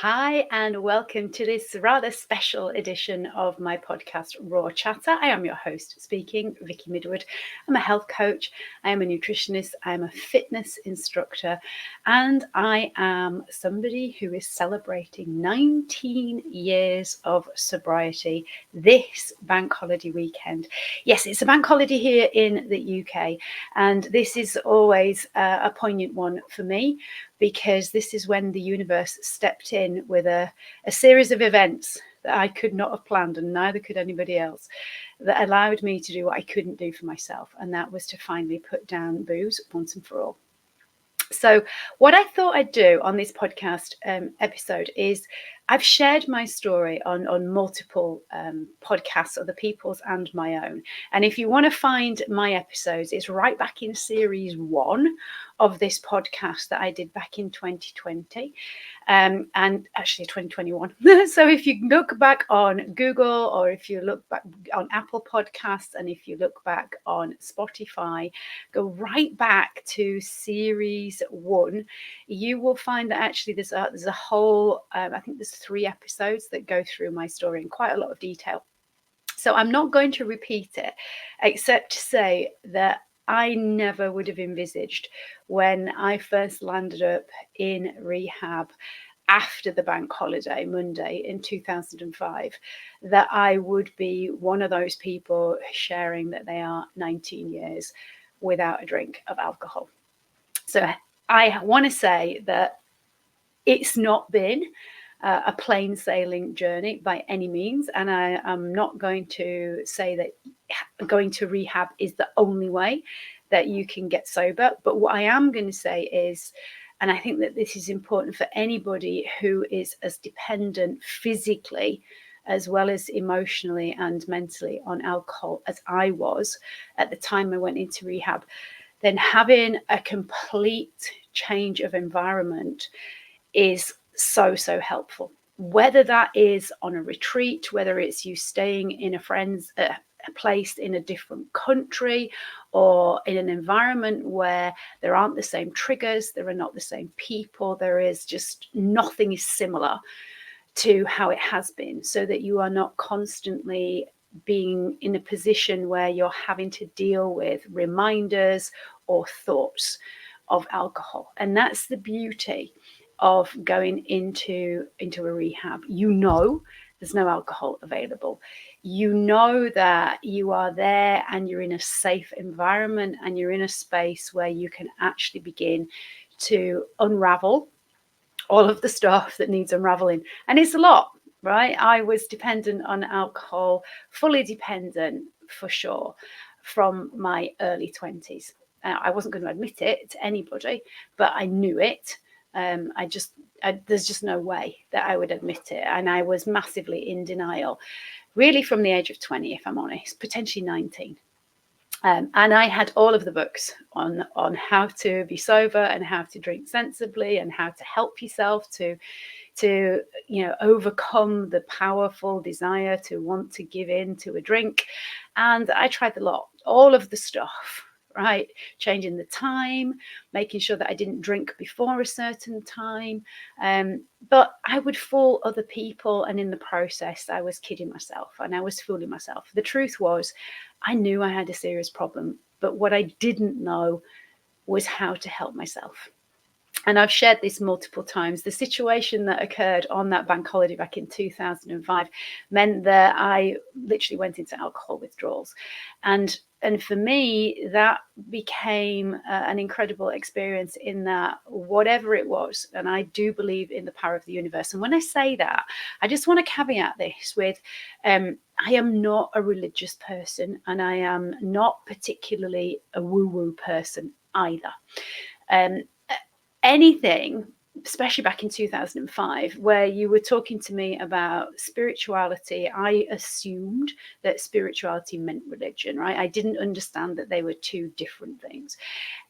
Hi, and welcome to this rather special edition of my podcast, Raw Chatter. I am your host speaking, Vicky Midwood. I'm a health coach, I am a nutritionist, I am a fitness instructor, and I am somebody who is celebrating 19 years of sobriety this bank holiday weekend. Yes, it's a bank holiday here in the UK, and this is always a poignant one for me, because this is when the universe stepped in with a series of events that I could not have planned, and neither could anybody else, that allowed me to do what I couldn't do for myself, and that was to finally put down booze once and for all. So what I thought I'd do on this podcast episode is I've shared my story on multiple podcasts, other people's and my own. And if you want to find my episodes, it's right back in series 1 of this podcast that I did back in 2020 and actually 2021. So if you look back on Google, or if you look back on Apple Podcasts, and if you look back on Spotify, go right back to series 1, you will find that actually there's a whole, I think there's 3 episodes that go through my story in quite a lot of detail. So I'm not going to repeat it, except to say that I never would have envisaged, when I first landed up in rehab after the bank holiday Monday in 2005, that I would be one of those people sharing that they are 19 years without a drink of alcohol. So I want to say that it's not been a plain sailing journey by any means, and I am not going to say that going to rehab is the only way that you can get sober. But what I am going to say is, and I think that this is important for anybody who is as dependent physically as well as emotionally and mentally on alcohol as I was at the time I went into rehab, then having a complete change of environment is so helpful. Whether that is on a retreat, whether it's you staying in a friend's a place in a different country, or in an environment where there aren't the same triggers, there are not the same people, there is just nothing is similar to how it has been, so that you are not constantly being in a position where you're having to deal with reminders or thoughts of alcohol. And that's the beauty of going into a rehab. You know there's no alcohol available. You know that you are there and you're in a safe environment, and you're in a space where you can actually begin to unravel all of the stuff that needs unraveling. And it's a lot, right? I was dependent on alcohol, fully dependent for sure, from my early 20s. I wasn't going to admit it to anybody, but I knew it. There's just no way that I would admit it. And I was massively in denial, really from the age of 20, if I'm honest, potentially 19. And I had all of the books on how to be sober and how to drink sensibly and how to help yourself to overcome the powerful desire to want to give in to a drink. And I tried a lot, all of the stuff, right? Changing the time, making sure that I didn't drink before a certain time. But I would fool other people, and in the process, I was kidding myself and I was fooling myself. The truth was, I knew I had a serious problem, but what I didn't know was how to help myself. And I've shared this multiple times. The situation that occurred on that bank holiday back in 2005 meant that I literally went into alcohol withdrawals. And for me, that became an incredible experience, in that whatever it was, and I do believe in the power of the universe. And when I say that, I just want to caveat this with, I am not a religious person, and I am not particularly a woo-woo person either. Anything, especially back in 2005, where you were talking to me about spirituality, I assumed that spirituality meant religion, right? I didn't understand that they were two different things.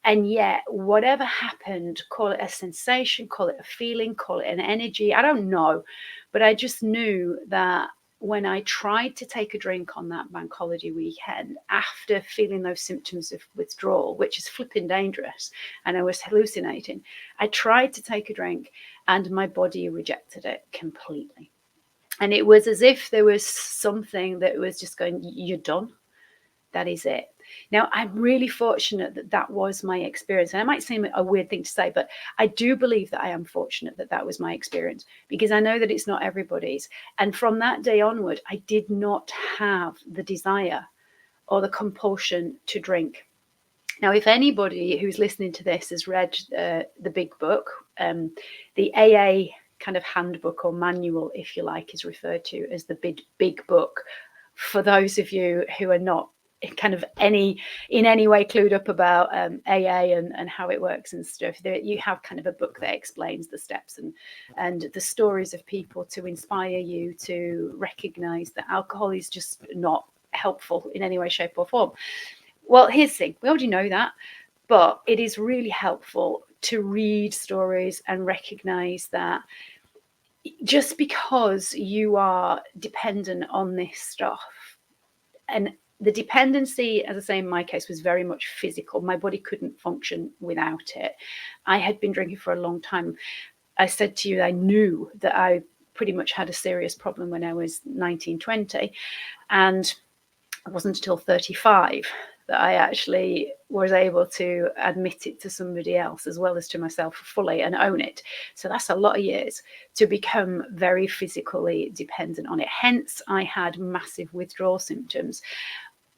And yet, whatever happened, call it a sensation, call it a feeling, call it an energy, I don't know. But I just knew that when I tried to take a drink on that bank holiday weekend after feeling those symptoms of withdrawal, which is flipping dangerous, and I was hallucinating, I tried to take a drink and my body rejected it completely. And it was as if there was something that was just going, you're done. That is it. Now, I'm really fortunate that that was my experience. And it might seem a weird thing to say, but I do believe that I am fortunate that that was my experience, because I know that it's not everybody's. And from that day onward, I did not have the desire or the compulsion to drink. Now, if anybody who's listening to this has read the big book, the AA kind of handbook or manual, if you like, is referred to as the big book. For those of you who are not kind of in any way clued up about AA and how it works and stuff, you have kind of a book that explains the steps and the stories of people to inspire you to recognize that alcohol is just not helpful in any way, shape or form. Well, here's the thing, we already know that, but it is really helpful to read stories and recognize that just because you are dependent on this stuff, and the dependency, as I say, in my case, was very much physical. My body couldn't function without it. I had been drinking for a long time. I said to you, I knew that I pretty much had a serious problem when I was 19, 20. And it wasn't until 35 that I actually was able to admit it to somebody else as well as to myself fully and own it. So that's a lot of years to become very physically dependent on it. Hence, I had massive withdrawal symptoms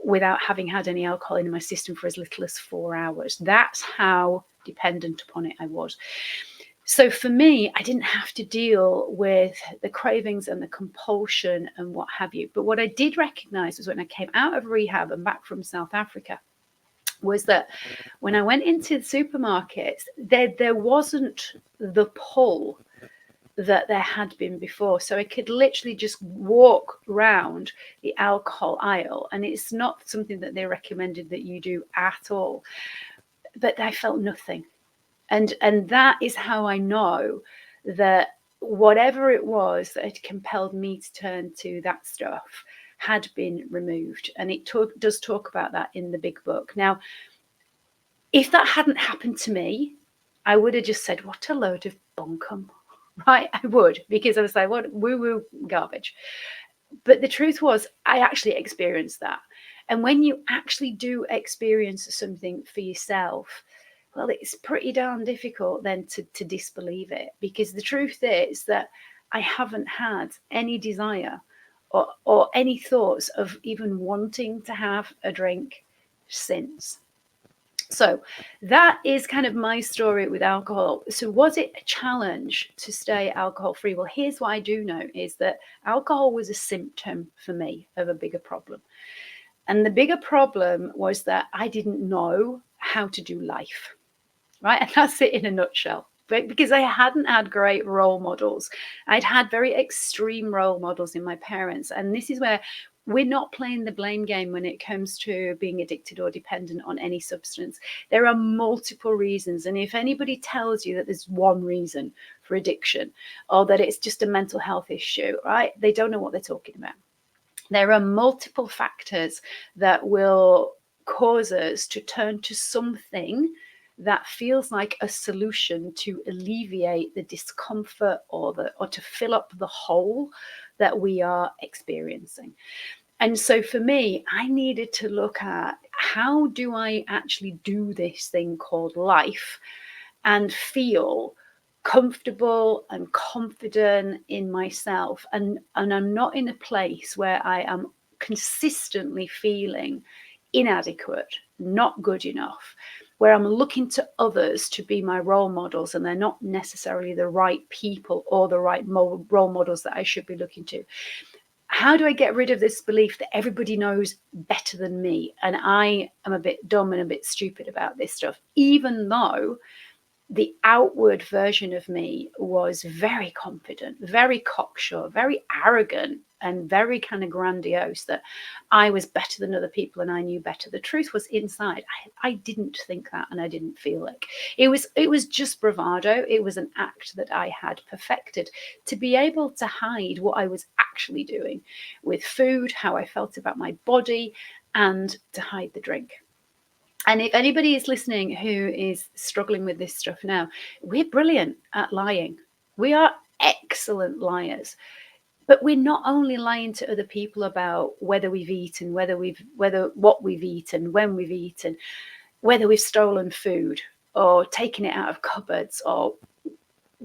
without having had any alcohol in my system for as little as 4 hours. That's how dependent upon it I was. So for me, I didn't have to deal with the cravings and the compulsion and what have you. But what I did recognize was when I came out of rehab and back from South Africa, was that when I went into the supermarkets, there wasn't the pull that there had been before. So I could literally just walk around the alcohol aisle, and it's not something that they recommended that you do at all. But I felt nothing. And that is how I know that whatever it was that had compelled me to turn to that stuff had been removed. And it does talk about that in the big book. Now, if that hadn't happened to me, I would have just said, what a load of bunkum, right? I would, because I was like, what woo-woo garbage. But the truth was, I actually experienced that. And when you actually do experience something for yourself, well, it's pretty darn difficult then to disbelieve it, because the truth is that I haven't had any desire or any thoughts of even wanting to have a drink since. So that is kind of my story with alcohol. So was it a challenge to stay alcohol free? Well, here's what I do know is that alcohol was a symptom for me of a bigger problem. And the bigger problem was that I didn't know how to do life, right? And that's it in a nutshell. But because I hadn't had great role models, I'd had very extreme role models in my parents. And this is where we're not playing the blame game when it comes to being addicted or dependent on any substance. There are multiple reasons. And if anybody tells you that there's one reason for addiction or that it's just a mental health issue, right, they don't know what they're talking about. There are multiple factors that will cause us to turn to something that feels like a solution to alleviate the discomfort or to fill up the hole that we are experiencing. And so for me, I needed to look at, how do I actually do this thing called life and feel comfortable and confident in myself, and I'm not in a place where I am consistently feeling inadequate, not good enough, where I'm looking to others to be my role models and they're not necessarily the right people or the right role models that I should be looking to. How do I get rid of this belief that everybody knows better than me and I am a bit dumb and a bit stupid about this stuff, even though the outward version of me was very confident, very cocksure, very arrogant, and very kind of grandiose, that I was better than other people and I knew better. The truth was inside, I didn't think that, and I didn't feel it. It was just bravado. It was an act that I had perfected to be able to hide what I was actually doing with food, how I felt about my body, and to hide the drink. And if anybody is listening who is struggling with this stuff now, we're brilliant at lying. We are excellent liars. But we're not only lying to other people about whether we've eaten, what we've eaten, when we've eaten, whether we've stolen food or taken it out of cupboards, or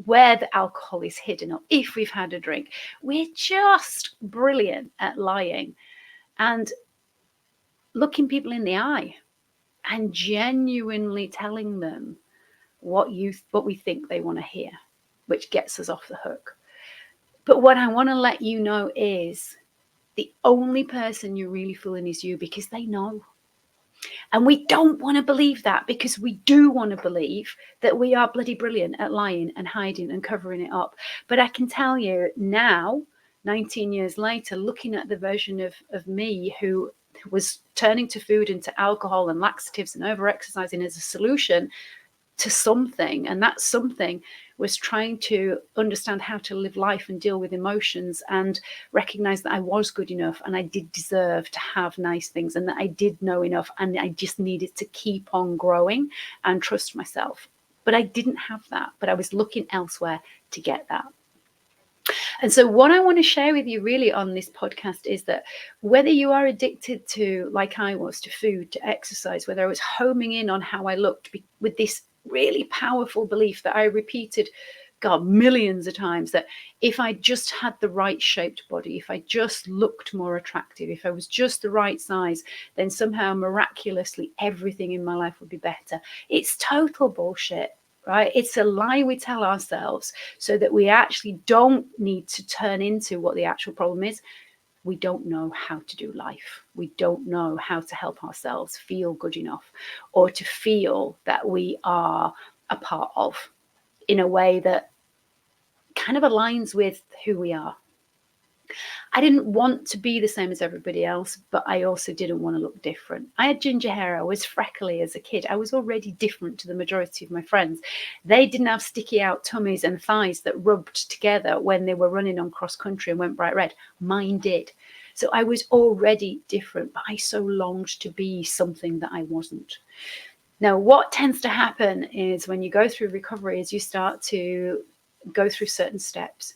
where the alcohol is hidden, or if we've had a drink. We're just brilliant at lying and looking people in the eye and genuinely telling them what we think they want to hear, which gets us off the hook. But what I want to let you know is the only person you're really fooling is you, because they know. And we don't want to believe that, because we do want to believe that we are bloody brilliant at lying and hiding and covering it up. But I can tell you now, 19 years later, looking at the version of me who was turning to food and to alcohol and laxatives and over-exercising as a solution to something, and that something was trying to understand how to live life and deal with emotions and recognize that I was good enough and I did deserve to have nice things and that I did know enough and I just needed to keep on growing and trust myself. But I didn't have that, but I was looking elsewhere to get that. And so what I want to share with you really on this podcast is that whether you are addicted to, like I was, to food, to exercise, whether I was homing in on how I looked with this really powerful belief that I repeated, God, millions of times, that if I just had the right shaped body, if I just looked more attractive, if I was just the right size, then somehow miraculously everything in my life would be better. It's total bullshit. Right? It's a lie we tell ourselves so that we actually don't need to turn into what the actual problem is. We don't know how to do life. We don't know how to help ourselves feel good enough, or to feel that we are a part of, in a way that kind of aligns with who we are. I didn't want to be the same as everybody else, but I also didn't want to look different. I had ginger hair. I was freckly as a kid. I was already different to the majority of my friends. They didn't have sticky out tummies and thighs that rubbed together when they were running on cross country and went bright red. Mine did. So I was already different, but I so longed to be something that I wasn't. Now, what tends to happen is when you go through recovery is you start to go through certain steps.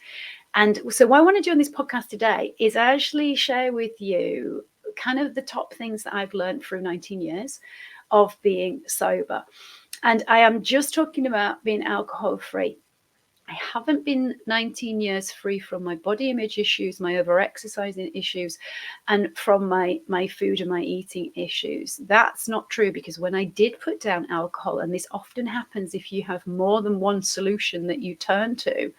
And so what I want to do on this podcast today is actually share with you kind of the top things that I've learned through 19 years of being sober. And I am just talking about being alcohol free. I haven't been 19 years free from my body image issues, my over-exercising issues, and from my food and my eating issues. That's not true, because when I did put down alcohol, and this often happens if you have more than one solution that you turn to,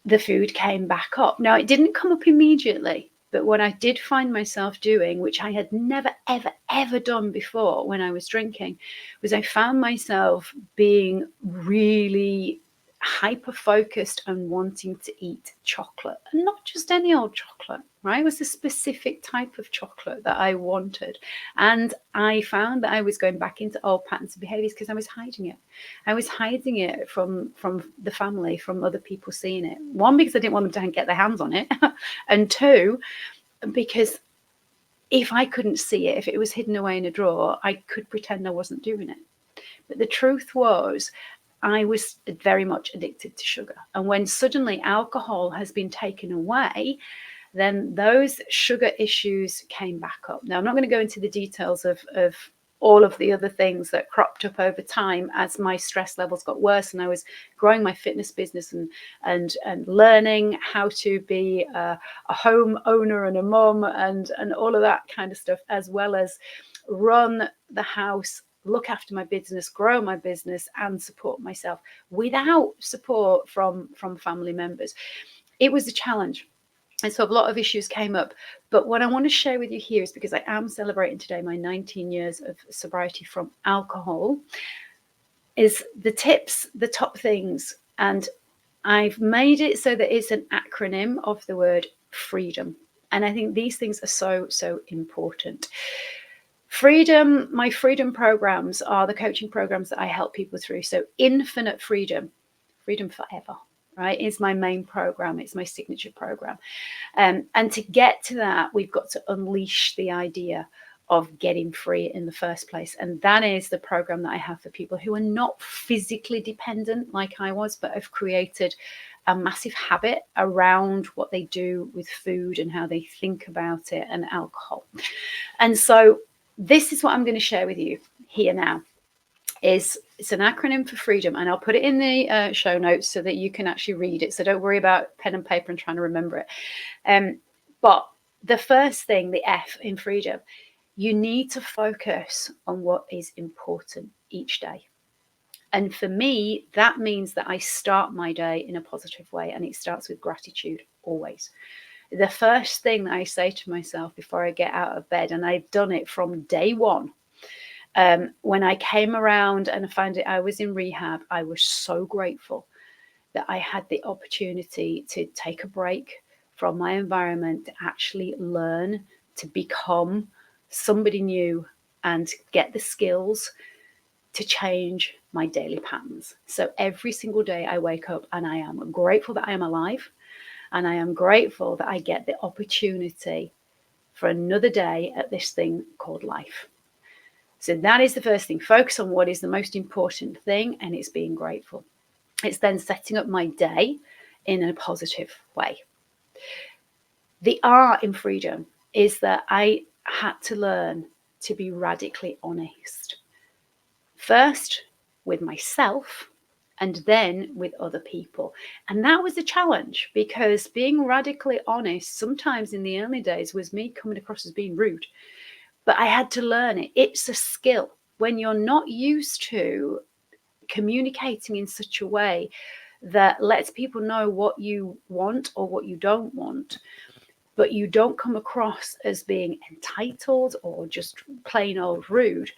the food came back up. Now, it didn't come up immediately, but what I did find myself doing, which I had never, ever, ever done before when I was drinking, was I found myself being really hyper-focused and wanting to eat chocolate, and not just any old chocolate, right? It was a specific type of chocolate that I wanted. And I found that I was going back into old patterns of behaviors because I was hiding it. I was hiding it from the family, from other people seeing it. One, because I didn't want them to get their hands on it. And two, because if I couldn't see it, if it was hidden away in a drawer, I could pretend I wasn't doing it. But the truth was, I was very much addicted to sugar. And when suddenly alcohol has been taken away, then those sugar issues came back up. Now, I'm not going to go into the details of all of the other things that cropped up over time as my stress levels got worse and I was growing my fitness business and learning how to be a home owner and a mum and all of that kind of stuff, as well as run the house, look after my business, grow my business, and support myself without support from family members. It was a challenge. And so a lot of issues came up. But what I want to share with you here is, because I am celebrating today my 19 years of sobriety from alcohol, is the tips, the top things. And I've made it so that it's an acronym of the word freedom. And I think these things are so, so important. Freedom, my freedom programs are the coaching programs that I help people through. So infinite freedom, freedom forever, right, is my main program. It's my signature program. And to get to that, we've got to unleash the idea of getting free in the first place. And that is the program that I have for people who are not physically dependent like I was, but have created a massive habit around what they do with food and how they think about it and alcohol. And so this is what I'm going to share with you here now. It's an acronym for freedom, and I'll put it in the show notes so that you can actually read it. So don't worry about pen and paper and trying to remember it. But the first thing, the F in freedom, you need to focus on what is important each day. And for me, that means that I start my day in a positive way, and it starts with gratitude always. The first thing that I say to myself before I get out of bed, and I've done it from day one, when I came around and I found it, I was in rehab, I was so grateful that I had the opportunity to take a break from my environment, to actually learn to become somebody new and get the skills to change my daily patterns. So every single day I wake up and I am grateful that I am alive, and I am grateful that I get the opportunity for another day at this thing called life. So that is the first thing. Focus on what is the most important thing, and it's being grateful. It's then setting up my day in a positive way. The R in freedom is that I had to learn to be radically honest. First with myself, and then with other people. And that was a challenge, because being radically honest sometimes in the early days was me coming across as being rude. But I had to learn it. It's a skill. When you're not used to communicating in such a way that lets people know what you want or what you don't want, but you don't come across as being entitled or just plain old rude,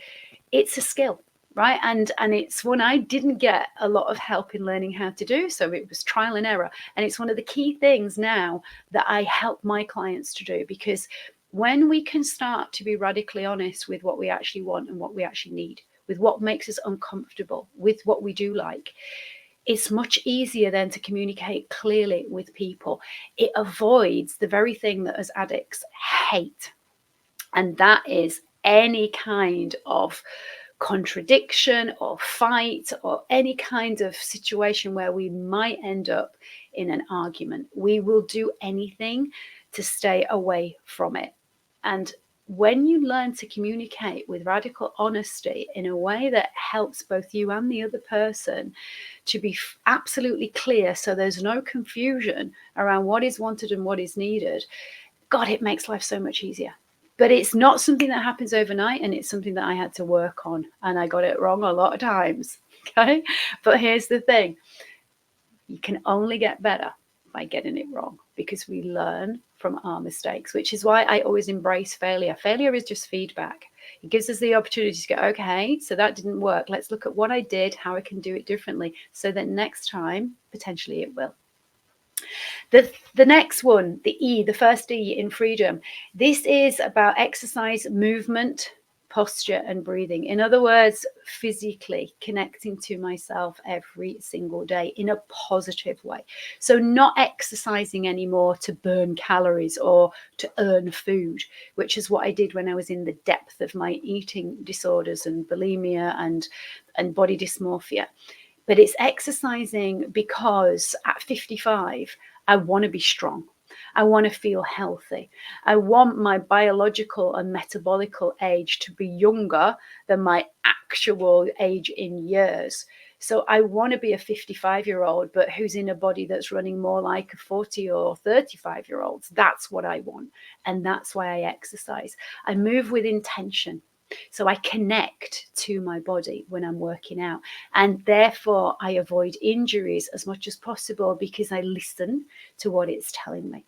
it's a skill, right? And it's one I didn't get a lot of help in learning how to do. So it was trial and error. And it's one of the key things now that I help my clients to do, because when we can start to be radically honest with what we actually want and what we actually need, with what makes us uncomfortable, with what we do like, it's much easier then to communicate clearly with people. It avoids the very thing that as addicts hate, and that is any kind of contradiction or fight or any kind of situation where we might end up in an argument. We will do anything to stay away from it. And when you learn to communicate with radical honesty in a way that helps both you and the other person to be absolutely clear, so there's no confusion around what is wanted and what is needed, God, it makes life so much easier. But it's not something that happens overnight, and it's something that I had to work on, and I got it wrong a lot of times. Okay, but here's the thing: you can only get better by getting it wrong, because we learn from our mistakes, which is why I always embrace failure. Failure is just feedback. It gives us the opportunity to go, okay, so that didn't work. Let's look at what I did, how I can do it differently, so that next time, potentially it will. The next one, the E, the first E in freedom, this is about exercise, movement, posture, and breathing. In other words, physically connecting to myself every single day in a positive way. So not exercising anymore to burn calories or to earn food, which is what I did when I was in the depth of my eating disorders and bulimia and body dysmorphia. But it's exercising because at 55, I want to be strong. I want to feel healthy. I want my biological and metabolical age to be younger than my actual age in years. So I want to be a 55-year-old, but who's in a body that's running more like a 40 or 35-year-old. That's what I want. And that's why I exercise. I move with intention. So I connect to my body when I'm working out, and therefore I avoid injuries as much as possible because I listen to what it's telling me.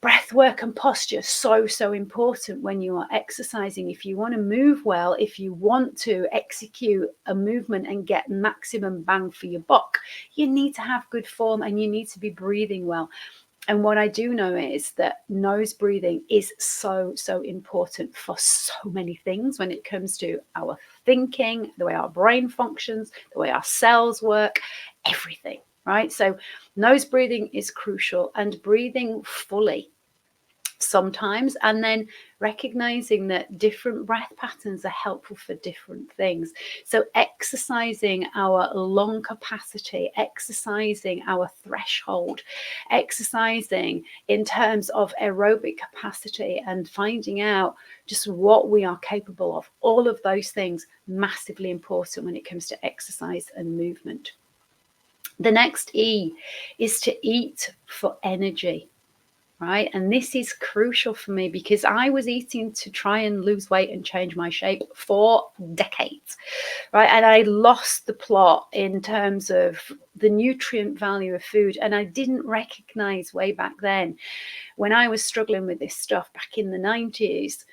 Breath work and posture, so important when you are exercising. If you want to move well, if you want to execute a movement and get maximum bang for your buck, you need to have good form and you need to be breathing well. And what I do know is that nose breathing is so important for so many things when it comes to our thinking, the way our brain functions, the way our cells work, everything, right? So nose breathing is crucial, and breathing fully sometimes, and then recognizing that different breath patterns are helpful for different things. So exercising our lung capacity, exercising our threshold, exercising in terms of aerobic capacity, and finding out just what we are capable of. All of those things massively important when it comes to exercise and movement. The next E is to eat for energy. Right. And this is crucial for me because I was eating to try and lose weight and change my shape for decades. Right. And I lost the plot in terms of the nutrient value of food. And I didn't recognize way back then, when I was struggling with this stuff back in the 90s,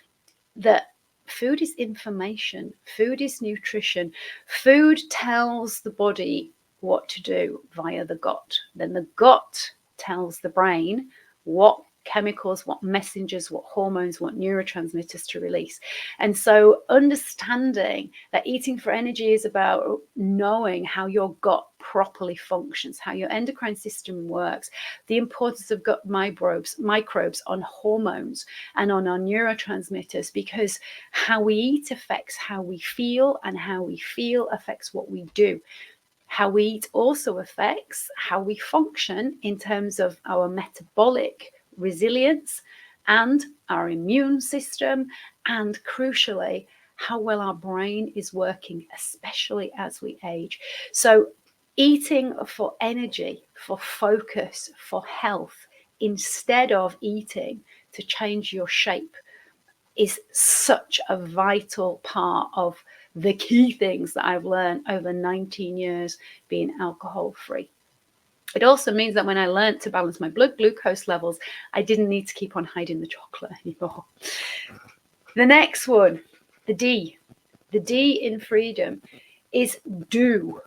that food is information, food is nutrition. Food tells the body what to do via the gut. Then the gut tells the brain what chemicals, what messengers, what hormones, what neurotransmitters to release. And so understanding that eating for energy is about knowing how your gut properly functions, how your endocrine system works, the importance of gut microbes on hormones and on our neurotransmitters, because how we eat affects how we feel, and how we feel affects what we do. How we eat also affects how we function in terms of our metabolic resilience and our immune system, and crucially, how well our brain is working, especially as we age. So eating for energy, for focus, for health, instead of eating to change your shape, is such a vital part of the key things that I've learned over 19 years being alcohol free. It also means that when I learned to balance my blood glucose levels, I didn't need to keep on hiding the chocolate anymore. The next one, the D in freedom, is do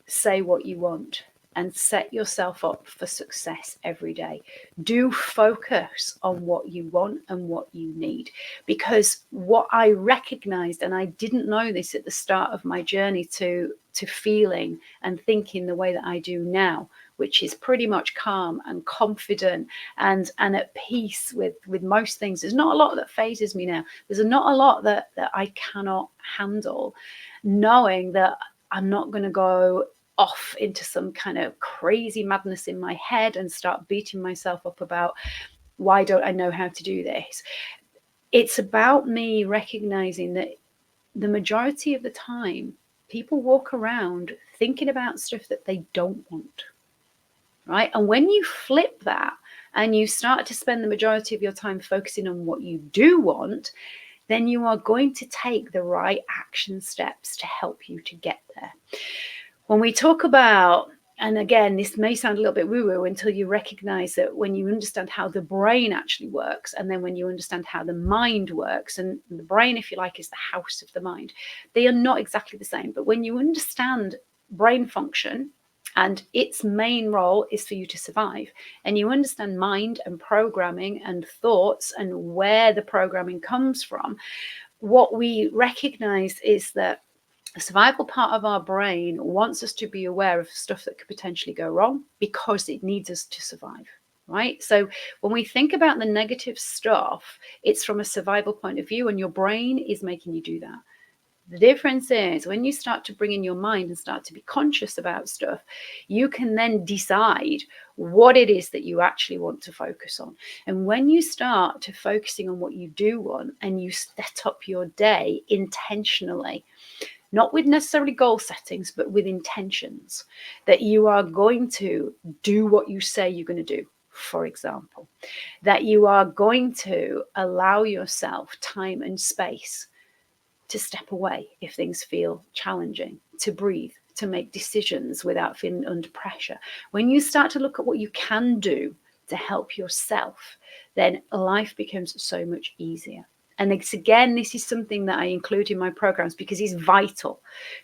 say what you want and set yourself up for success every day. Do focus on what you want and what you need. Because what I recognized, and I didn't know this at the start of my journey to feeling and thinking the way that I do now, which is pretty much calm and confident and at peace with most things. There's not a lot that phases me now. There's not a lot that I cannot handle, knowing that I'm not going to go off into some kind of crazy madness in my head and start beating myself up about why don't I know how to do this. It's about me recognizing that the majority of the time people walk around thinking about stuff that they don't want, right? And when you flip that and you start to spend the majority of your time focusing on what you do want, then you are going to take the right action steps to help you to get there. When we talk about, and again, this may sound a little bit woo-woo until you recognize that when you understand how the brain actually works, and then when you understand how the mind works, and the brain, if you like, is the house of the mind, they are not exactly the same. But when you understand brain function, and its main role is for you to survive, and you understand mind and programming and thoughts and where the programming comes from, what we recognize is that the survival part of our brain wants us to be aware of stuff that could potentially go wrong because it needs us to survive, right? So when we think about the negative stuff, it's from a survival point of view, and your brain is making you do that. The difference is when you start to bring in your mind and start to be conscious about stuff, you can then decide what it is that you actually want to focus on. And when you start to focusing on what you do want, and you set up your day intentionally, not with necessarily goal settings, but with intentions, that you are going to do what you say you're going to do, for example, that you are going to allow yourself time and space to step away if things feel challenging, to breathe, to make decisions without feeling under pressure. When you start to look at what you can do to help yourself, then life becomes so much easier. And again, this is something that I include in my programs because it's vital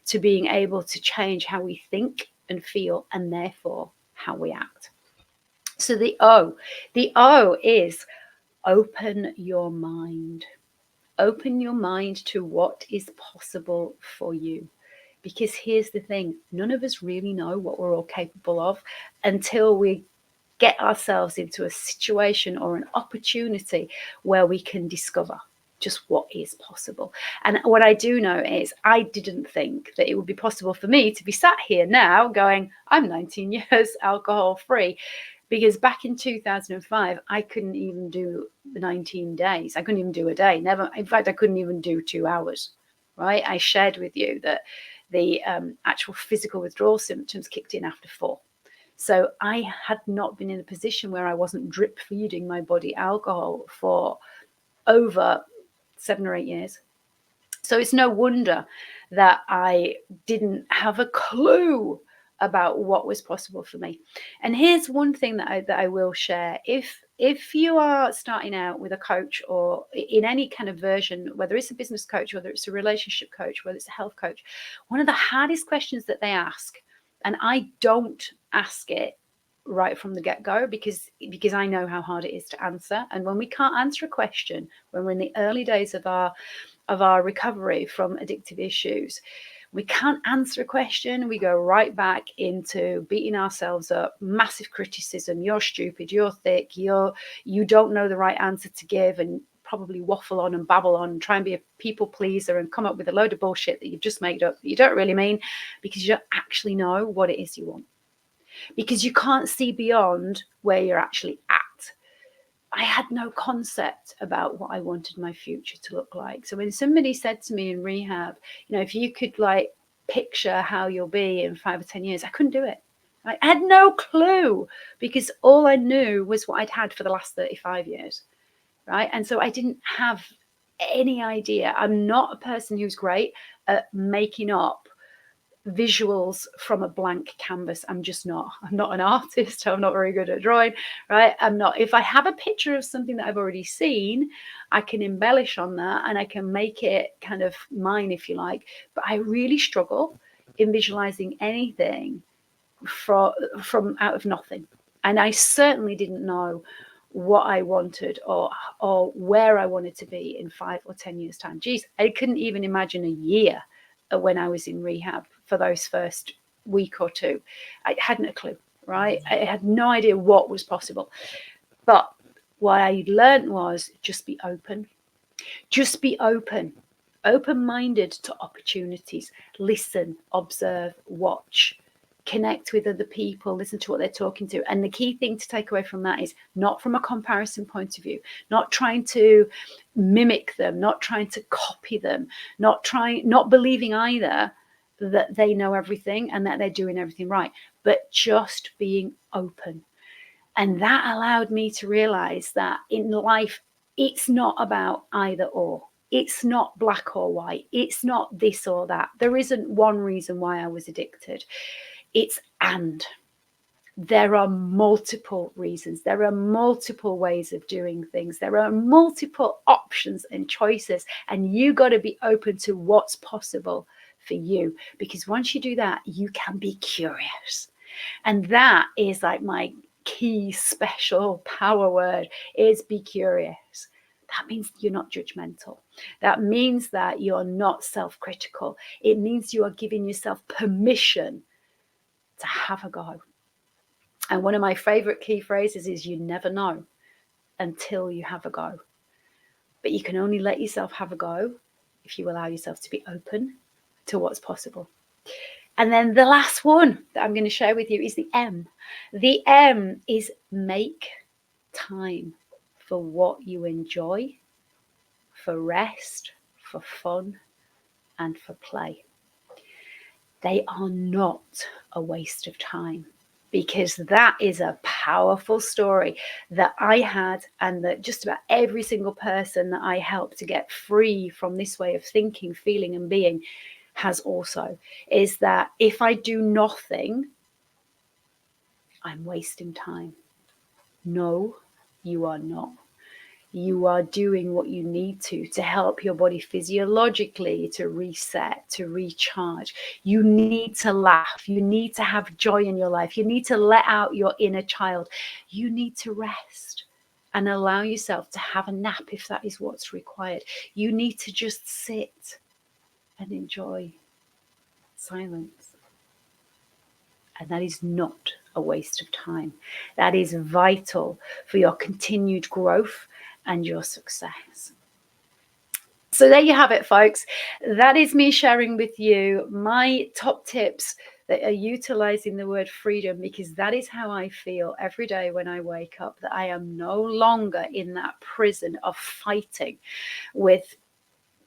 to being able to change how we think and feel, and therefore how we act. So the O is open your mind. Open your mind to what is possible for you. Because here's the thing, none of us really know what we're all capable of until we get ourselves into a situation or an opportunity where we can discover just what is possible. And what I do know is I didn't think that it would be possible for me to be sat here now going, I'm 19 years alcohol free. Because back in 2005, I couldn't even do 19 days. I couldn't even do a day. Never. In fact, I couldn't even do 2 hours. Right? I shared with you that the actual physical withdrawal symptoms kicked in after 4. So I had not been in a position where I wasn't drip feeding my body alcohol for over 7 or 8 years. So it's no wonder that I didn't have a clue about what was possible for me. And here's one thing that I will share. If you are starting out with a coach or in any kind of version, whether it's a business coach, whether it's a relationship coach, whether it's a health coach, one of the hardest questions that they ask, and I don't ask it right from the get-go because I know how hard it is to answer. And when we can't answer a question, when we're in the early days of our recovery from addictive issues, we can't answer a question, we go right back into beating ourselves up, massive criticism, you're stupid, you're thick, you don't know the right answer to give, and probably waffle on and babble on and try and be a people pleaser and come up with a load of bullshit that you've just made up that you don't really mean because you don't actually know what it is you want. Because you can't see beyond where you're actually at. I had no concept about what I wanted my future to look like. So when somebody said to me in rehab, if you could like picture how you'll be in 5 or 10 years, I couldn't do it. I had no clue because all I knew was what I'd had for the last 35 years, right? And so I didn't have any idea. I'm not a person who's great at making up visuals from a blank canvas. I'm not an artist. I'm not very good at drawing, right? If I have a picture of something that I've already seen, I can embellish on that and I can make it kind of mine, if you like. But I really struggle in visualizing anything from out of nothing. And I certainly didn't know what I wanted or where I wanted to be in 5 or 10 years time. Geez, I couldn't even imagine a year when I was in rehab for those first week or two. I hadn't a clue, right? I had no idea what was possible. But what I learned was just be open. Just be open-minded to opportunities. Listen, observe, watch, connect with other people, listen to what they're talking to. And the key thing to take away from that is not from a comparison point of view, not trying to mimic them, not trying to copy them, not believing either that they know everything and that they're doing everything right, but just being open. And that allowed me to realize that in life, it's not about either or. It's not black or white. It's not this or that. There isn't one reason why I was addicted. It's and. There are multiple reasons. There are multiple ways of doing things. There are multiple options and choices. And you got to be open to what's possible for you. Because once you do that, you can be curious. And that is like my key special power word is be curious. That means you're not judgmental. That means that you're not self-critical. It means you are giving yourself permission to have a go. And one of my favorite key phrases is you never know until you have a go. But you can only let yourself have a go if you allow yourself to be open to what's possible. And then the last one that I'm going to share with you is the M. The M is make time for what you enjoy, for rest, for fun, and for play. They are not a waste of time. because that is a powerful story that I had, and that just about every single person that I help to get free from this way of thinking, feeling, and being has also, is that if I do nothing, I'm wasting time. No, you are not. You are doing what you need to help your body physiologically to reset, to recharge. You need to laugh. You need to have joy in your life. You need to let out your inner child. You need to rest and allow yourself to have a nap if that is what's required. You need to just sit and enjoy silence. And that is not a waste of time. That is vital for your continued growth and your success. So there you have it, folks. That is me sharing with you my top tips that are utilizing the word freedom, because that is how I feel every day when I wake up, that I am no longer in that prison of fighting with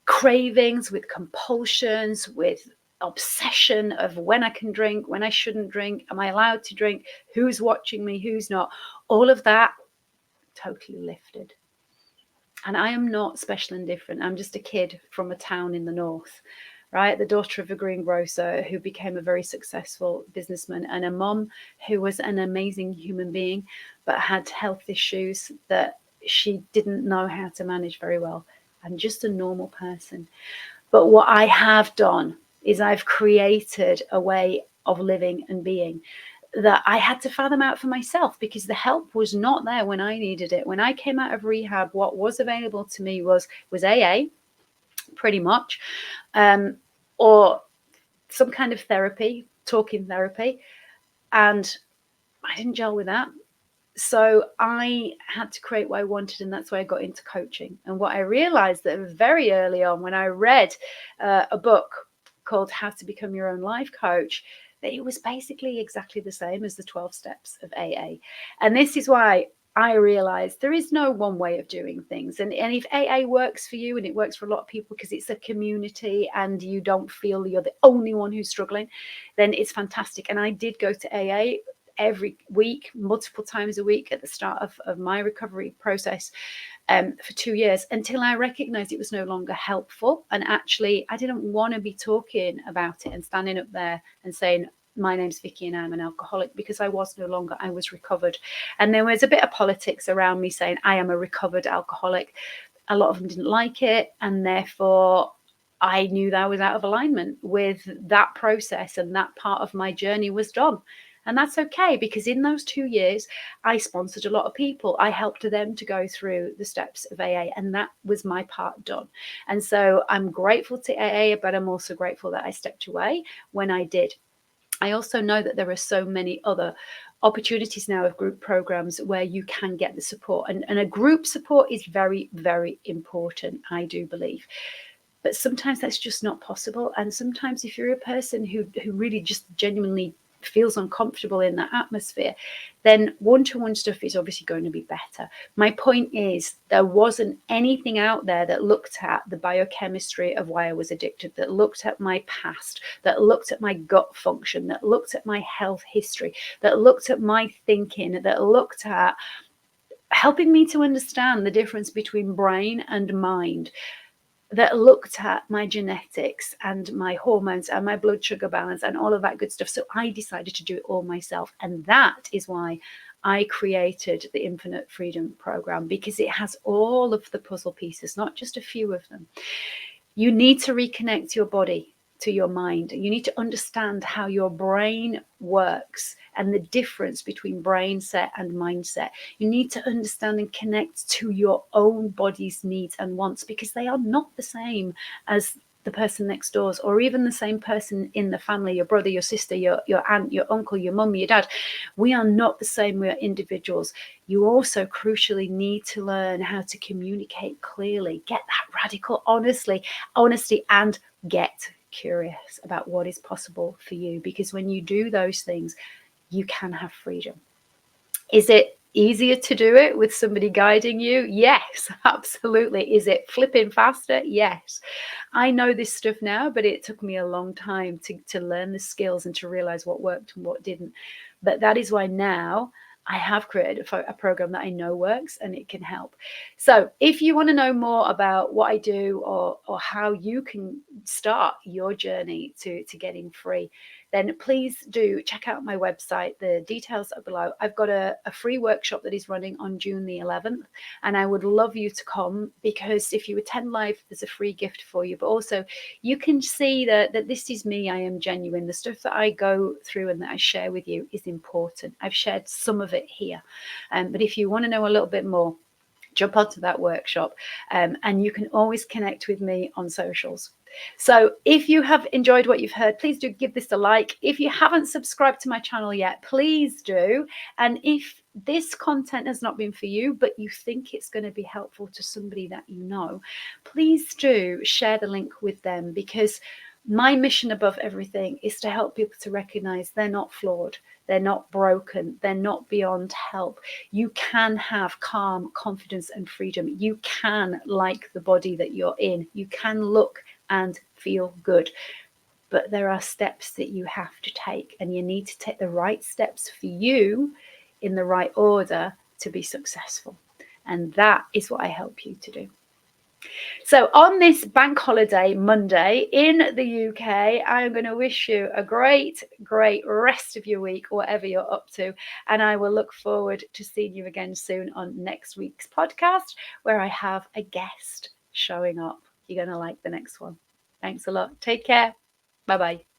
cravings, with compulsions, with obsession of when I can drink, when I shouldn't drink, am I allowed to drink, who's watching me, who's not. All of that totally lifted. And I am not special and different. I'm just a kid from a town in the north, right? The daughter of a greengrocer who became a very successful businessman, and a mom who was an amazing human being, but had health issues that she didn't know how to manage very well. I'm just a normal person. But what I have done is I've created a way of living and being that I had to fathom out for myself, because the help was not there when I needed it. When I came out of rehab, what was available to me was AA, pretty much, or some kind of therapy, talking therapy, and I didn't gel with that. So I had to create what I wanted, and that's why I got into coaching. And what I realized that very early on, when I read a book called How to Become Your Own Life Coach, that it was basically exactly the same as the 12 steps of AA. And this is why I realized there is no one way of doing things. And if AA works for you, and it works for a lot of people because it's a community and you don't feel you're the only one who's struggling, then it's fantastic. And I did go to AA every week, multiple times a week at the start of my recovery process for 2 years, until I recognized it was no longer helpful. And actually, I didn't want to be talking about it and standing up there and saying, my name's Vicky and I'm an alcoholic, because I was no longer, I was recovered. And there was a bit of politics around me saying I am a recovered alcoholic. A lot of them didn't like it, and therefore I knew that I was out of alignment with that process, and that part of my journey was done. And that's okay, because in those 2 years, I sponsored a lot of people. I helped them to go through the steps of AA, and that was my part done. And so I'm grateful to AA, but I'm also grateful that I stepped away when I did. I also know that there are so many other opportunities now of group programs where you can get the support. And a group support is very, very important, I do believe. But sometimes that's just not possible. And sometimes if you're a person who really just genuinely feels uncomfortable in that atmosphere, then one-to-one stuff is obviously going to be better. My point is, there wasn't anything out there that looked at the biochemistry of why I was addicted, that looked at my past, that looked at my gut function, that looked at my health history, that looked at my thinking, that looked at helping me to understand the difference between brain and mind, that looked at my genetics and my hormones and my blood sugar balance and all of that good stuff. So I decided to do it all myself. And that is why I created the Infinite Freedom Program, because it has all of the puzzle pieces, not just a few of them. You need to reconnect your body to your mind. You need to understand how your brain works and the difference between brain set and mindset. You need to understand and connect to your own body's needs and wants, because they are not the same as the person next door's, or even the same person in the family, your brother, your sister, your aunt, your uncle, your mum, your dad. We are not the same. We are individuals. You also crucially need to learn how to communicate clearly, get that radical honesty, and get curious about what is possible for you, because when you do those things, you can have freedom. Is it easier to do it with somebody guiding you? Yes, absolutely. Is it flipping faster? Yes. I know this stuff now, but it took me a long time to learn the skills and to realize what worked and what didn't. But that is why now I have created a program that I know works and it can help. So if you want to know more about what I do or how you can start your journey to getting free, then please do check out my website. The details are below. I've got a free workshop that is running on June the 11th, and I would love you to come, because if you attend live, there's a free gift for you. But also, you can see that this is me. I am genuine. The stuff that I go through and that I share with you is important. I've shared some of it here. But if you want to know a little bit more, jump onto that workshop, and you can always connect with me on socials. So if you have enjoyed what you've heard, please do give this a like. If you haven't subscribed to my channel yet, please do. And if this content has not been for you, but you think it's going to be helpful to somebody that you know, please do share the link with them, because my mission above everything is to help people to recognize they're not flawed, they're not broken, they're not beyond help. You can have calm, confidence, and freedom. You can like the body that you're in. You can look and feel good. But there are steps that you have to take, and you need to take the right steps for you in the right order to be successful. And that is what I help you to do. So on this bank holiday Monday in the UK, I'm going to wish you a great rest of your week, whatever you're up to. And I will look forward to seeing you again soon on next week's podcast, where I have a guest showing up. You're going to like the next one. Thanks a lot. Take care. Bye-bye.